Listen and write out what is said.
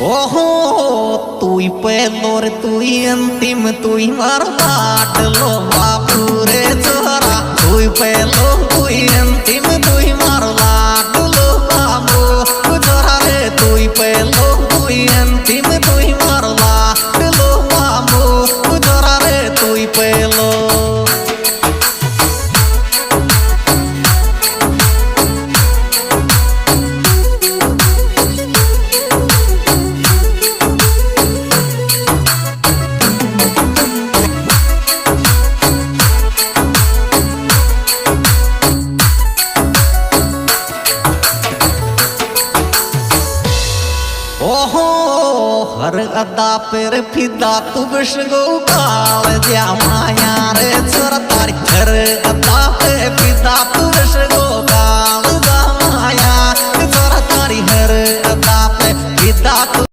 ओहो तुई पहलो रे तुई अंतिम तुई मार लाडलो बाबू रे जोरा तुई पहलो तुई अंतिम तुई मार लाडलो बाबू जोरा रे तुई पहलो तुई अंतिम तुई मार लाडलो बाबू जोरा रे तुई पहलो ओहो हर अदा पेर फिदा तू बिशगो काल जा माया रे छोरा तारी हर अदा पे फिदा तू बिशगो काल